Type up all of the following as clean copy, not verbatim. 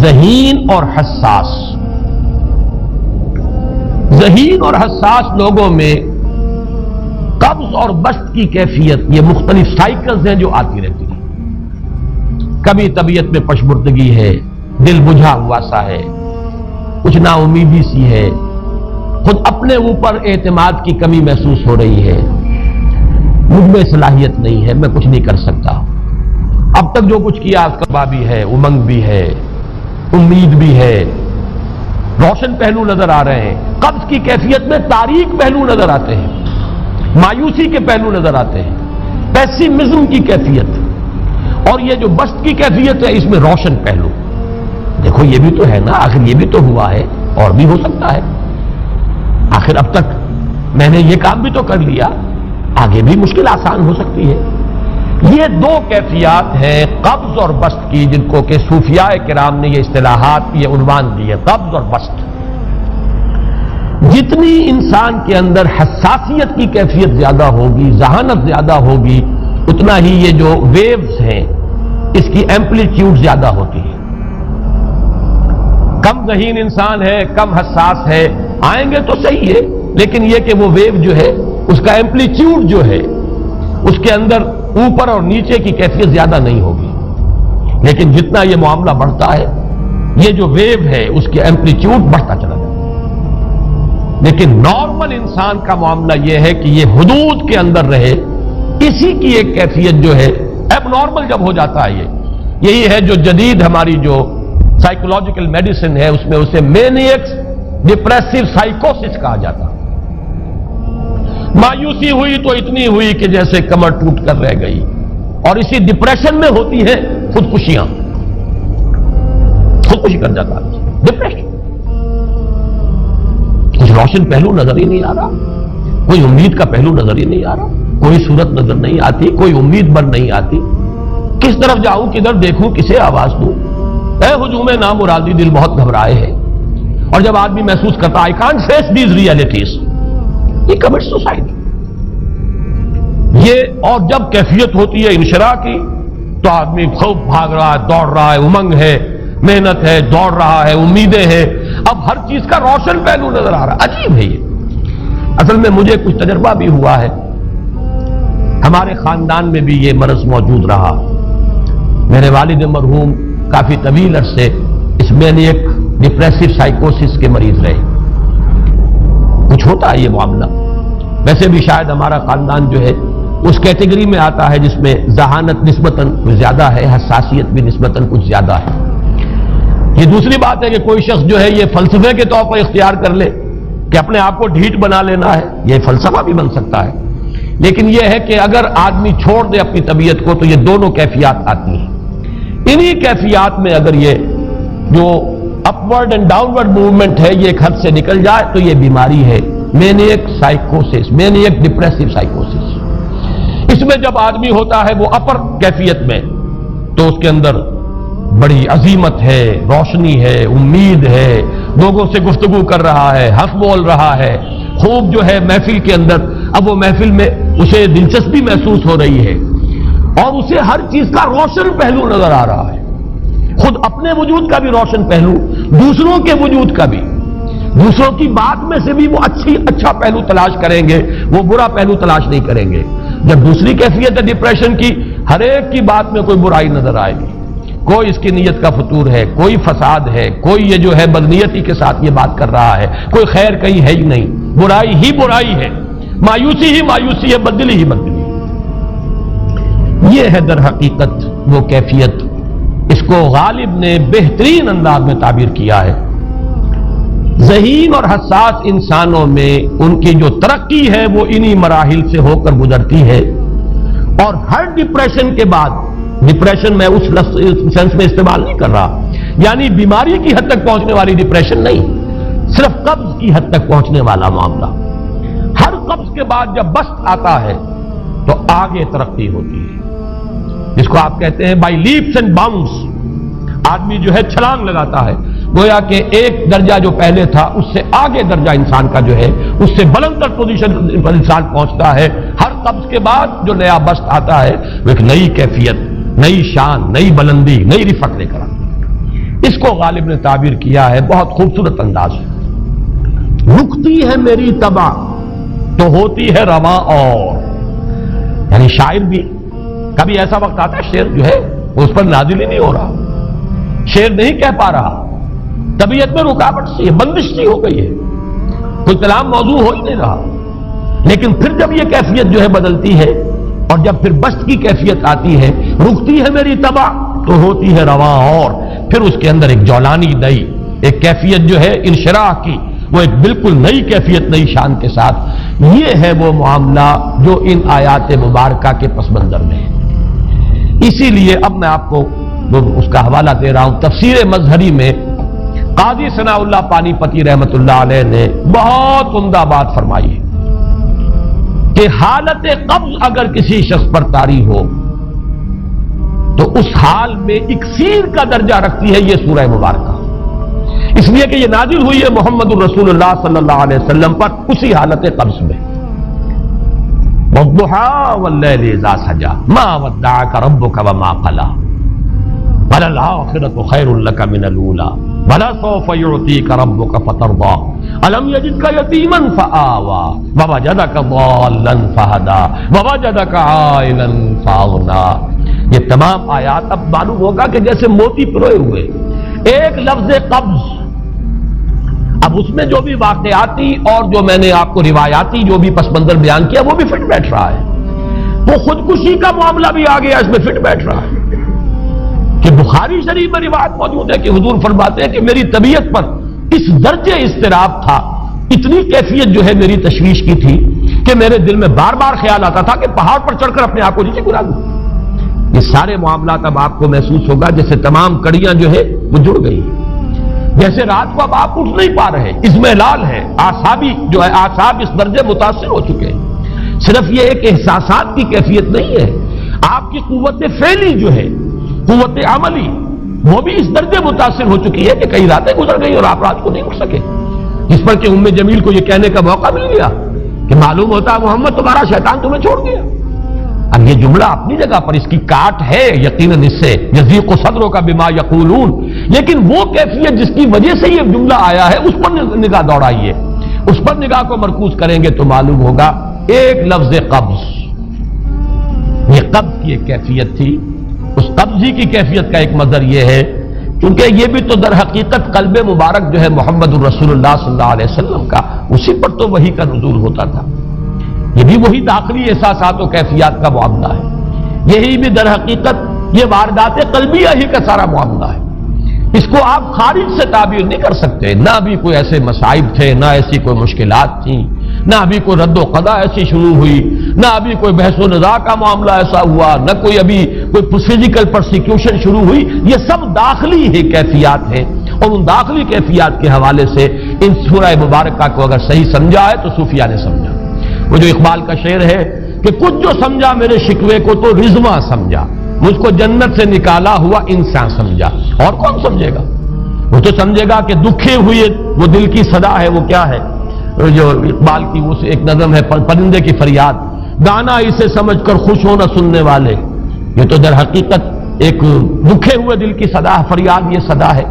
ذہین اور حساس. ذہین اور حساس لوگوں میں قبض اور بسط کی کیفیت، یہ مختلف سائیکلز ہیں جو آتی رہتی ہیں. کبھی طبیعت میں پشمردگی ہے، دل بجھا ہوا سا ہے، کچھ نا امیدی سی ہے، خود اپنے اوپر اعتماد کی کمی محسوس ہو رہی ہے، مجھ میں صلاحیت نہیں ہے، میں کچھ نہیں کر سکتا، اب تک جو کچھ کیا اس کا بھی ہے، امنگ بھی ہے، امید بھی ہے، روشن پہلو نظر آ رہے ہیں. قبض کی کیفیت میں تاریک پہلو نظر آتے ہیں، مایوسی کے پہلو نظر آتے ہیں، پیسیمزم کی کیفیت. اور یہ جو بسط کی کیفیت ہے اس میں روشن پہلو. دیکھو یہ بھی تو ہے نا، آخر یہ بھی تو ہوا ہے اور بھی ہو سکتا ہے، آخر اب تک میں نے یہ کام بھی تو کر لیا، آگے بھی مشکل آسان ہو سکتی ہے. یہ دو کیفیات ہیں قبض اور بسط کی، جن کو کہ صوفیاء کرام نے یہ اصطلاحات، یہ عنوان دیے، قبض اور بسط. جتنی انسان کے اندر حساسیت کی کیفیت زیادہ ہوگی، ذہانت زیادہ ہوگی، اتنا ہی یہ جو ویوز ہیں اس کی ایمپلیٹیوڈ زیادہ ہوتی ہے. کم ذہین انسان ہے، کم حساس ہے، آئیں گے تو صحیح ہے، لیکن یہ کہ وہ ویو جو ہے اس کا ایمپلیٹیوڈ جو ہے اس کے اندر اوپر اور نیچے کی کیفیت زیادہ نہیں ہوگی. لیکن جتنا یہ معاملہ بڑھتا ہے یہ جو ویو ہے اس کی ایمپلیٹیوڈ بڑھتا چلا جاتا ہے. لیکن نارمل انسان کا معاملہ یہ ہے کہ یہ حدود کے اندر رہے. اسی کی ایک کیفیت جو ہے ایب نارمل جب ہو جاتا ہے، یہی ہے جو جدید ہماری جو سائیکولوجیکل میڈیسن ہے اس میں اسے مینیکس ڈپریسو سائیکوسس کہا جاتا. مایوسی ہوئی تو اتنی ہوئی کہ جیسے کمر ٹوٹ کر رہ گئی، اور اسی ڈپریشن میں ہوتی ہیں خودکشیاں، خودکشی کر جاتا ہے ڈپریشن. کچھ روشن پہلو نظر ہی نہیں آ رہا، کوئی امید کا پہلو نظر ہی نہیں آ رہا، کوئی صورت نظر نہیں آتی، کوئی امید بر نہیں آتی. کس طرف جاؤں، کدھر دیکھوں، کسے آواز دوں؟ اے ہجوم نامرادی، دل بہت گھبرائے ہے. اور جب آدمی محسوس کرتا I can't face these realities، he commits suicide. یہ اور جب کیفیت ہوتی ہے انشراح کی تو آدمی خوب بھاگ رہا ہے، دوڑ رہا ہے، امنگ ہے، محنت ہے، دوڑ رہا ہے، امیدیں ہیں، اب ہر چیز کا روشن پہلو نظر آ رہا ہے. عجیب ہے یہ. اصل میں مجھے کچھ تجربہ بھی ہوا ہے، ہمارے خاندان میں بھی یہ مرض موجود رہا. میرے والد مرحوم کافی طویل عرصے اس مینیک ڈپریسو سائیکوسس کے مریض رہے. کچھ ہوتا ہے یہ معاملہ. ویسے بھی شاید ہمارا خاندان جو ہے اس کیٹیگری میں آتا ہے جس میں ذہانت نسبتاً کچھ زیادہ ہے، حساسیت بھی نسبتاً کچھ زیادہ ہے. یہ دوسری بات ہے کہ کوئی شخص جو ہے یہ فلسفے کے طور پر اختیار کر لے کہ اپنے آپ کو ڈھیٹ بنا لینا ہے، یہ فلسفہ بھی بن سکتا ہے. لیکن یہ ہے کہ اگر آدمی چھوڑ دے اپنی طبیعت کو تو یہ دونوں کیفیات آتی ہیں. انہی کیفیات میں اگر یہ جو اپورڈ اینڈ ڈاؤنورڈ موومنٹ ہے یہ ایک حد سے نکل جائے تو یہ بیماری ہے مینیک سائیکوسس، مینیک ڈپریسو سائیکوسس. اس میں جب آدمی ہوتا ہے وہ اپر کیفیت میں تو اس کے اندر بڑی عظیمت ہے، روشنی ہے، امید ہے، لوگوں سے گفتگو کر رہا ہے، حق بول رہا ہے، خوب جو ہے محفل کے اندر. اب وہ محفل میں اسے دلچسپی محسوس ہو رہی ہے اور اسے ہر چیز کا روشن پہلو نظر آ رہا ہے، خود اپنے وجود کا بھی روشن پہلو، دوسروں کے وجود کا بھی. دوسروں کی بات میں سے بھی وہ اچھا پہلو تلاش کریں گے، وہ برا پہلو تلاش نہیں کریں گے. جب دوسری کیفیت ہے ڈپریشن کی، ہر ایک کی بات میں کوئی برائی نظر آئے گی، کوئی اس کی نیت کا فطور ہے، کوئی فساد ہے، کوئی یہ جو ہے بدنیتی کے ساتھ یہ بات کر رہا ہے، کوئی خیر کہیں ہے ہی نہیں، برائی ہی برائی ہے، مایوسی ہی مایوسی ہے، بدلی ہی بدلی. یہ ہے در حقیقت وہ کیفیت. اس کو غالب نے بہترین انداز میں تعبیر کیا ہے. ذہین اور حساس انسانوں میں ان کی جو ترقی ہے وہ انہی مراحل سے ہو کر گزرتی ہے. اور ہر ڈپریشن کے بعد، ڈپریشن میں اس سینس میں استعمال نہیں کر رہا یعنی بیماری کی حد تک پہنچنے والی ڈپریشن نہیں، صرف قبض کی حد تک پہنچنے والا معاملہ. ہر قبض کے بعد جب بسط آتا ہے تو آگے ترقی ہوتی ہے، جس کو آپ کہتے ہیں بائی لیپس اینڈ باؤنڈس. آدمی جو ہے چھلانگ لگاتا ہے، گویا کہ ایک درجہ جو پہلے تھا اس سے آگے درجہ انسان کا جو ہے اس سے بلند تر پوزیشن پر انسان پہنچتا ہے. ہر قبض کے بعد جو نیا بسط آتا ہے وہ ایک نئی کیفیت، نئی شان، نئی بلندی، نئی رفعت لے کر آتا ہے. اس کو غالب نے تعبیر کیا ہے بہت خوبصورت انداز ہے، رکتی ہے میری طبع تو ہوتی ہے رواں اور، یعنی شاعر بھی کبھی ایسا وقت آتا ہے شعر جو ہے اس پر نازل ہی نہیں ہو رہا، شعر نہیں کہہ پا رہا، طبیعت میں رکاوٹ سی ہے، بندش سی ہو گئی ہے، کوئی کلام موضوع ہو ہی نہیں رہا، لیکن پھر جب یہ کیفیت جو ہے بدلتی ہے اور جب پھر بست کی کیفیت آتی ہے، رکتی ہے میری طبع تو ہوتی ہے رواں اور، پھر اس کے اندر ایک جولانی نئی ایک کیفیت جو ہے انشراح کی، وہ ایک بالکل نئی کیفیت نئی شان کے ساتھ، یہ ہے وہ معاملہ جو ان آیات مبارکہ کے پس منظر میں ہے۔ اسی لیے اب میں آپ کو اس کا حوالہ دے رہا ہوں، تفسیر مظہری میں قاضی ثناء اللہ پانی پتی رحمت اللہ علیہ نے بہت عمدہ بات فرمائی ہے کہ حالت قبض اگر کسی شخص پر طاری ہو تو اس حال میں اکسیر کا درجہ رکھتی ہے یہ سورہ مبارکہ، اس لیے کہ یہ نازل ہوئی ہے محمد الرسول اللہ صلی اللہ علیہ وسلم پر اسی حالت قبض میں، وَالضُّحَىٰ وَاللَّيْلِ إِذَا سَجَىٰ مَا وَدَّعَكَ رَبُّكَ وَمَا قَلَىٰ وَلَلْآخِرَةُ خَيْرٌ لَكَ مِنَ الْأُولَىٰ وَلَسَوْفَ يُعْطِيكَ رَبُّكَ فَتَرْضَىٰ أَلَمْ يَجِدْكَ يَتِيمًا فَآوَىٰ وَوَجَدَكَ ضَالًّا فَهَدَىٰ وَوَجَدَكَ عَائِلًا فَأَغْنَىٰ۔ یہ تمام آیات اب معلوم ہوگا کہ جیسے موتی پروئے ہوئے، ایک لفظ قبض، اب اس میں جو بھی واقعاتی اور جو میں نے آپ کو روایاتی جو بھی پس منظر بیان کیا وہ بھی فٹ بیٹھ رہا ہے، وہ خودکشی کا معاملہ بھی آ گیا اس میں فٹ بیٹھ رہا ہے کہ بخاری شریف میں روایت موجود ہے کہ حضور فرماتے ہیں کہ میری طبیعت پر اس درجے اضطراب تھا، اتنی کیفیت جو ہے میری تشویش کی تھی کہ میرے دل میں بار بار خیال آتا تھا کہ پہاڑ پر چڑھ کر اپنے آپ کو نیچے گرا دوں۔ یہ سارے معاملات اب آپ کو محسوس ہوگا جیسے تمام کڑیاں جو ہے وہ جڑ گئی، جیسے رات کو اب آپ اٹھ نہیں پا رہے، اضمحلال ہے، اعصابی جو ہے اعصاب اس درجے متاثر ہو چکے ہیں۔ صرف یہ ایک احساسات کی کیفیت نہیں ہے، آپ کی قوت فعلی جو ہے، قوت عملی، وہ بھی اس درجے متاثر ہو چکی ہے کہ کئی راتیں گزر گئی اور آپ رات کو نہیں اٹھ سکے، جس پر کہ ام جمیل کو یہ کہنے کا موقع مل گیا کہ معلوم ہوتا ہے محمد تمہارا شیطان تمہیں چھوڑ گیا۔ اب یہ جملہ اپنی جگہ پر اس کی کاٹ ہے یقیناً اس سے یضیق صدروں کا بما یقولون، لیکن وہ کیفیت جس کی وجہ سے یہ جملہ آیا ہے اس پر نگاہ دوڑائیے، اس پر نگاہ کو مرکوز کریں گے تو معلوم ہوگا ایک لفظ قبض، یہ قبض کی ایک کیفیت تھی، اس قبضی کی کیفیت کا ایک مظہر یہ ہے کیونکہ یہ بھی تو در حقیقت قلب مبارک جو ہے محمد الرسول اللہ صلی اللہ علیہ وسلم کا، اسی پر تو وحی کا نزول ہوتا تھا، یہ بھی وہی داخلی احساسات و کیفیات کا معاملہ ہے، یہی بھی در حقیقت یہ واردات قلبیہ ہی کا سارا معاملہ ہے، اس کو آپ خارج سے تعبیر نہیں کر سکتے، نہ ابھی کوئی ایسے مصائب تھے، نہ ایسی کوئی مشکلات تھیں، نہ ابھی کوئی رد و قضا ایسی شروع ہوئی، نہ ابھی کوئی بحث و نزاع کا معاملہ ایسا ہوا، نہ کوئی ابھی کوئی فزیکل پرسیکیوشن شروع ہوئی، یہ سب داخلی ہی کیفیات ہیں، اور ان داخلی کیفیات کے حوالے سے ان سورہ مبارکہ کو اگر صحیح سمجھا ہے تو صوفیہ نے سمجھا۔ وہ جو اقبال کا شعر ہے کہ کچھ جو سمجھا میرے شکوے کو تو رضواں سمجھا، مجھ کو جنت سے نکالا ہوا انسان سمجھا، اور کون سمجھے گا؟ وہ تو سمجھے گا کہ دکھے ہوئے وہ دل کی صدا ہے، وہ کیا ہے جو اقبال کی وہ ایک نظم ہے پرندے کی فریاد، گانا اسے سمجھ کر خوش ہونا سننے والے، یہ تو در حقیقت ایک دکھے ہوئے دل کی صدا فریاد، یہ صدا ہے۔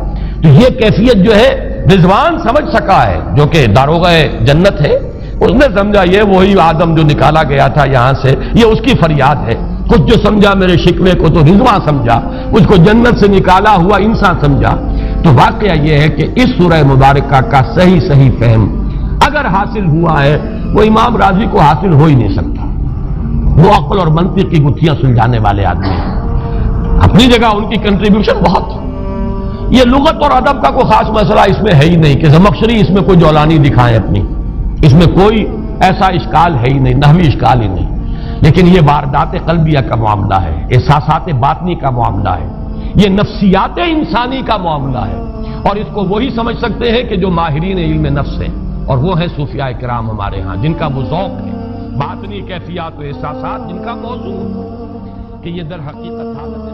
تو یہ کیفیت جو ہے رضوان سمجھ سکا ہے جو کہ داروغہ جنت ہے، اس نے سمجھا یہ وہی آدم جو نکالا گیا تھا یہاں سے، یہ اس کی فریاد ہے۔ کچھ جو سمجھا میرے شکوے کو تو رضواں سمجھا، اس کو جنت سے نکالا ہوا انسان سمجھا۔ تو واقعہ یہ ہے کہ اس سورہ مبارکہ کا صحیح فہم اگر حاصل ہوا ہے، وہ امام راضی کو حاصل ہو ہی نہیں سکتا، وہ عقل اور منطق کی گتھیاں سلجھانے والے آدمی ہیں، اپنی جگہ ان کی کنٹریبیوشن بہت، یہ لغت اور ادب کا کوئی خاص مسئلہ اس میں ہے ہی نہیں کہ زمخشری اس میں کوئی جولانی دکھائیں اپنی، اس میں کوئی ایسا اشکال ہے ہی نہیں، نحوی اشکال ہی نہیں، لیکن یہ واردات قلبیہ کا معاملہ ہے، احساسات باطنی کا معاملہ ہے، یہ نفسیات انسانی کا معاملہ ہے، اور اس کو وہی سمجھ سکتے ہیں کہ جو ماہرین علم نفس ہیں، اور وہ ہیں صوفیاء کرام ہمارے ہاں، جن کا وہ ذوق ہے، باطنی کیفیات و احساسات جن کا موضوع ہے کہ یہ در حقیقت حالت